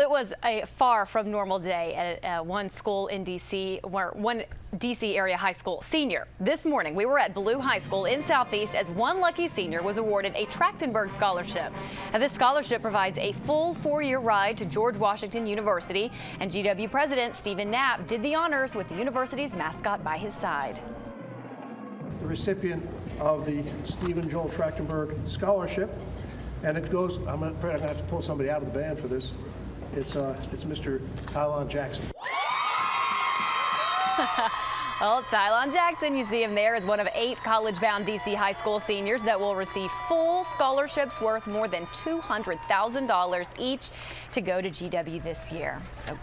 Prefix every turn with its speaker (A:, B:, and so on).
A: It was a far from normal day at one school in D.C., where one D.C. area high school senior. This morning, we were at Blue High School in Southeast as one lucky senior was awarded a Trachtenberg Scholarship. Now, this scholarship provides a full 4-year ride to George Washington University, and GW President Stephen Knapp did the honors with the university's mascot by his side.
B: The recipient of the Stephen Joel Trachtenberg Scholarship, and it goes, I'm afraid I'm going to have to pull somebody out of the band for this. It's Mr. Tylon Jackson.
A: Well, Tylon Jackson, you see him there, is one of 8 college-bound D.C. high school seniors that will receive full scholarships worth more than $200,000 each to go to GW this year. So